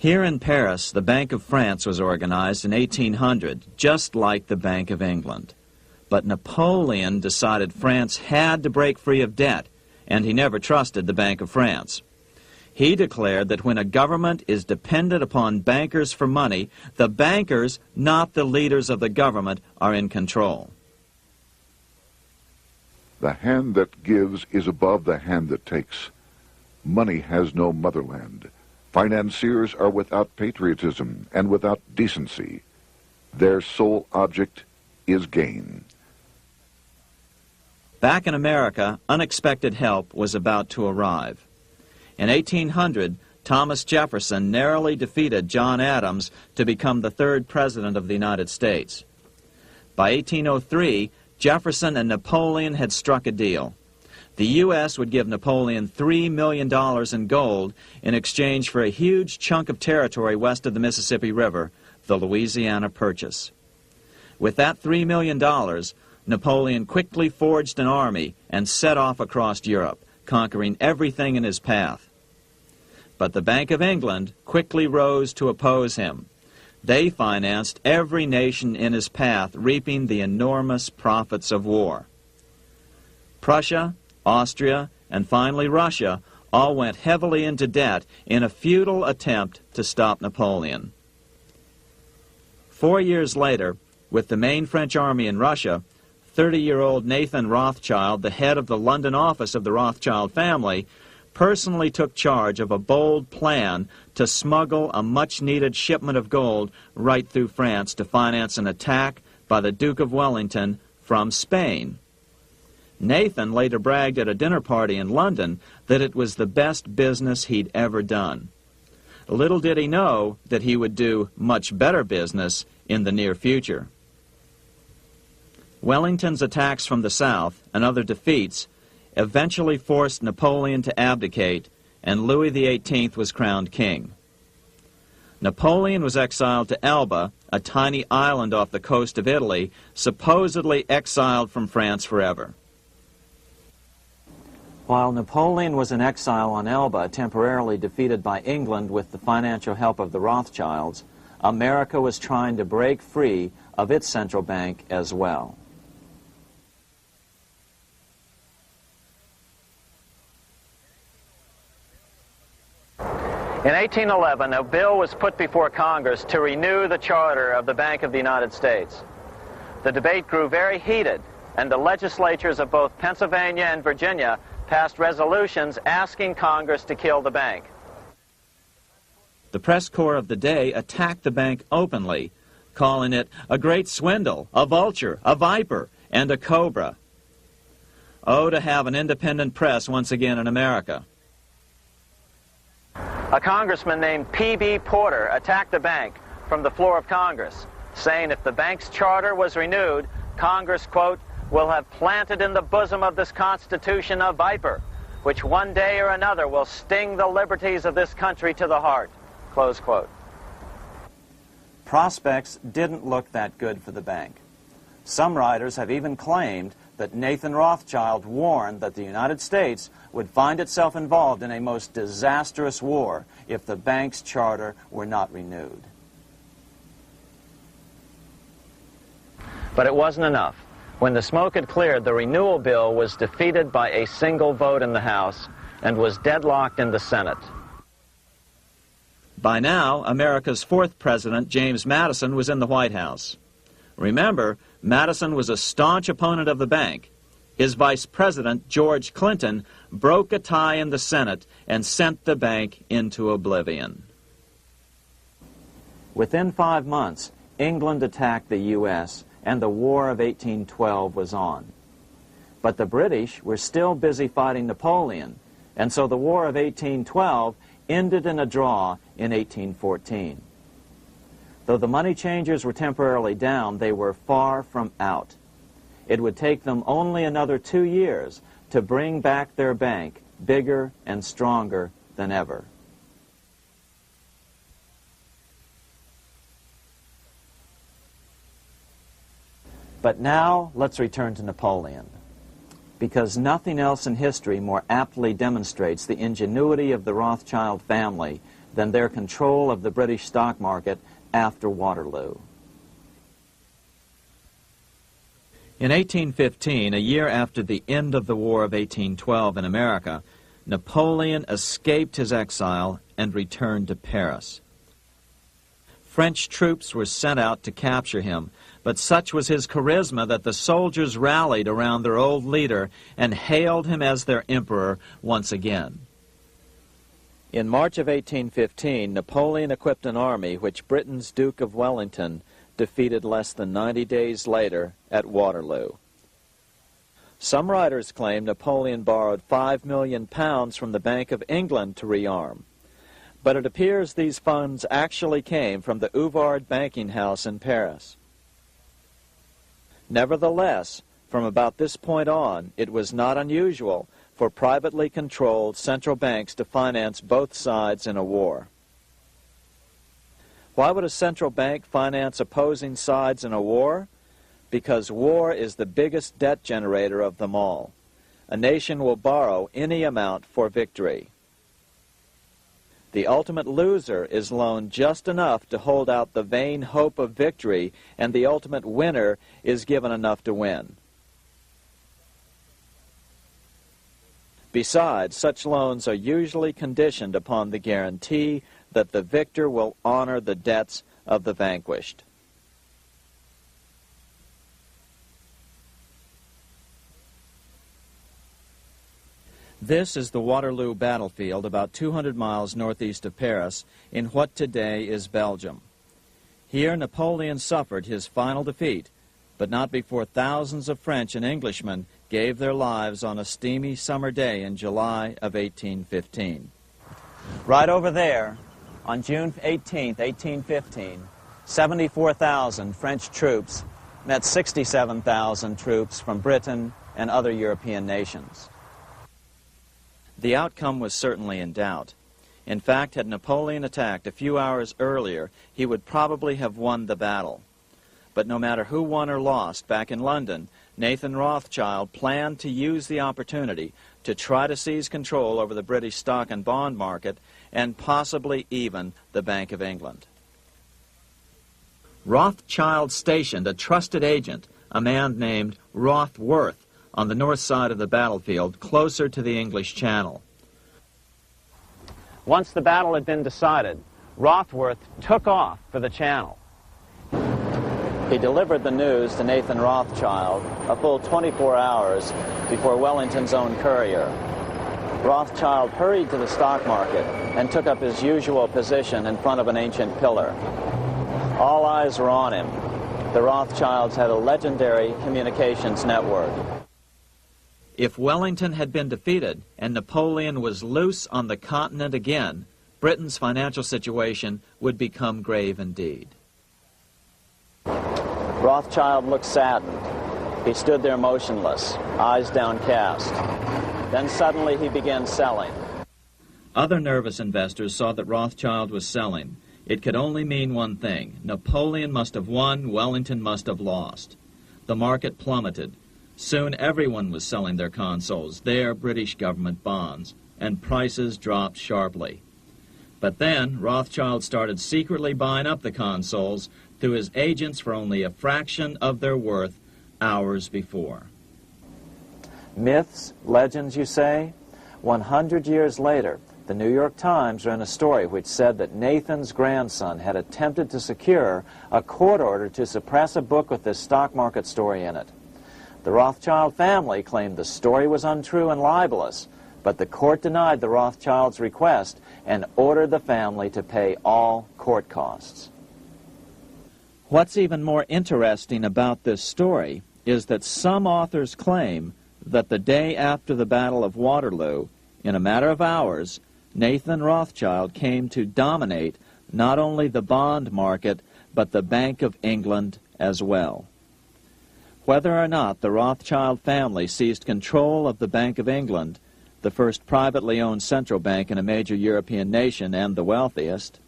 Here in Paris, the Bank of France was organized in 1800, just like the Bank of England. But Napoleon decided France had to break free of debt, and he never trusted the Bank of France. He declared that when a government is dependent upon bankers for money, the bankers, not the leaders of the government, are in control. The hand that gives is above the hand that takes. Money has no motherland. Financiers are without patriotism and without decency. Their sole object is gain. Back in America, unexpected help was about to arrive. In 1800, Thomas Jefferson narrowly defeated John Adams to become the third president of the United States. By 1803, Jefferson and Napoleon had struck a deal. The U.S. would give Napoleon $3 million in gold in exchange for a huge chunk of territory west of the Mississippi River, the Louisiana Purchase. With that $3 million, Napoleon quickly forged an army and set off across Europe, conquering everything in his path. But the Bank of England quickly rose to oppose him. They financed every nation in his path, reaping the enormous profits of war. Prussia, Austria, and finally Russia all went heavily into debt in a futile attempt to stop Napoleon. 4 years later, with the main French army in Russia, 30-year-old Nathan Rothschild, the head of the London office of the Rothschild family, personally took charge of a bold plan to smuggle a much-needed shipment of gold right through France to finance an attack by the Duke of Wellington from Spain. Nathan later bragged at a dinner party in London that it was the best business he'd ever done. Little did he know that he would do much better business in the near future. Wellington's attacks from the south and other defeats eventually forced Napoleon to abdicate, and Louis XVIII was crowned king. Napoleon was exiled to Elba, a tiny island off the coast of Italy, supposedly exiled from France forever. While Napoleon was in exile on Elba, temporarily defeated by England with the financial help of the Rothschilds, America was trying to break free of its central bank as well. In 1811, a bill was put before Congress to renew the charter of the Bank of the United States. The debate grew very heated, and the legislatures of both Pennsylvania and Virginia passed resolutions asking Congress to kill the bank. The press corps of the day attacked the bank openly, calling it a great swindle, a vulture, a viper, and a cobra. Oh, to have an independent press once again in America. A congressman named P.B. Porter attacked the bank from the floor of Congress, saying if the bank's charter was renewed, Congress, quote, will have planted in the bosom of this Constitution a viper, which one day or another will sting the liberties of this country to the heart, close quote. Prospects didn't look that good for the bank. Some writers have even claimed that Nathan Rothschild warned that the United States would find itself involved in a most disastrous war if the bank's charter were not renewed. But it wasn't enough. When the smoke had cleared, the renewal bill was defeated by a single vote in the House and was deadlocked in the Senate. By now, America's fourth president, James Madison, was in the White House. Remember, Madison was a staunch opponent of the bank. His vice president, George Clinton, broke a tie in the Senate and sent the bank into oblivion. Within 5 months, England attacked the U.S., and the War of 1812 was on. But the British were still busy fighting Napoleon, and so the War of 1812 ended in a draw in 1814. Though the money changers were temporarily down, they were far from out. It would take them only another 2 years to bring back their bank bigger and stronger than ever. But now let's return to Napoleon, because nothing else in history more aptly demonstrates the ingenuity of the Rothschild family than their control of the British stock market after Waterloo. In 1815, a year after the end of the War of 1812 in America, Napoleon escaped his exile and returned to Paris. French troops were sent out to capture him, but such was his charisma that the soldiers rallied around their old leader and hailed him as their emperor once again. In March of 1815, Napoleon equipped an army which Britain's Duke of Wellington defeated less than 90 days later at Waterloo. Some writers claim Napoleon borrowed £5 million from the Bank of England to rearm, but it appears these funds actually came from the Ouvard banking house in Paris. Nevertheless, from about this point on, it was not unusual for privately controlled central banks to finance both sides in a war. Why would a central bank finance opposing sides in a war? Because war is the biggest debt generator of them all. A nation will borrow any amount for victory. The ultimate loser is loaned just enough to hold out the vain hope of victory, and the ultimate winner is given enough to win. Besides, such loans are usually conditioned upon the guarantee that the victor will honor the debts of the vanquished. This is the Waterloo battlefield about 200 miles northeast of Paris in what today is Belgium. Here Napoleon suffered his final defeat, but not before thousands of French and Englishmen gave their lives on a steamy summer day in July of 1815. Right over there, on June 18, 1815, 74,000 French troops met 67,000 troops from Britain and other European nations. The outcome was certainly in doubt. In fact, had Napoleon attacked a few hours earlier, he would probably have won the battle. But no matter who won or lost, back in London, Nathan Rothschild planned to use the opportunity to try to seize control over the British stock and bond market and possibly even the Bank of England. Rothschild stationed a trusted agent, a man named Rothworth, on the north side of the battlefield, closer to the English Channel. Once the battle had been decided, Rothworth took off for the Channel. He delivered the news to Nathan Rothschild a full 24 hours before Wellington's own courier. Rothschild hurried to the stock market and took up his usual position in front of an ancient pillar. All eyes were on him. The Rothschilds had a legendary communications network. If Wellington had been defeated and Napoleon was loose on the continent again, Britain's financial situation would become grave indeed. Rothschild looked saddened. He stood there motionless, eyes downcast. Then suddenly he began selling. Other nervous investors saw that Rothschild was selling. It could only mean one thing. Napoleon must have won, Wellington must have lost. The market plummeted. Soon everyone was selling their consols, their British government bonds, and prices dropped sharply. But then Rothschild started secretly buying up the consols through his agents for only a fraction of their worth hours before. Myths, legends, you say? 100 years later, the New York Times ran a story which said that Nathan's grandson had attempted to secure a court order to suppress a book with this stock market story in it. The Rothschild family claimed the story was untrue and libelous, but the court denied the Rothschilds' request and ordered the family to pay all court costs. What's even more interesting about this story is that some authors claim that the day after the Battle of Waterloo, in a matter of hours, Nathan Rothschild came to dominate not only the bond market, but the Bank of England as well. Whether or not the Rothschild family seized control of the Bank of England, the first privately owned central bank in a major European nation and the wealthiest,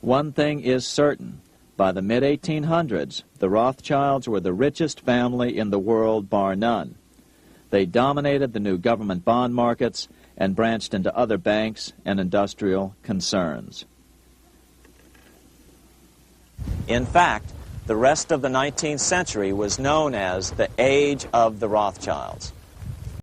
one thing is certain. By the mid-1800s, the Rothschilds were the richest family in the world, bar none. They dominated the new government bond markets, and branched into other banks and industrial concerns. In fact, the rest of the 19th century was known as the Age of the Rothschilds.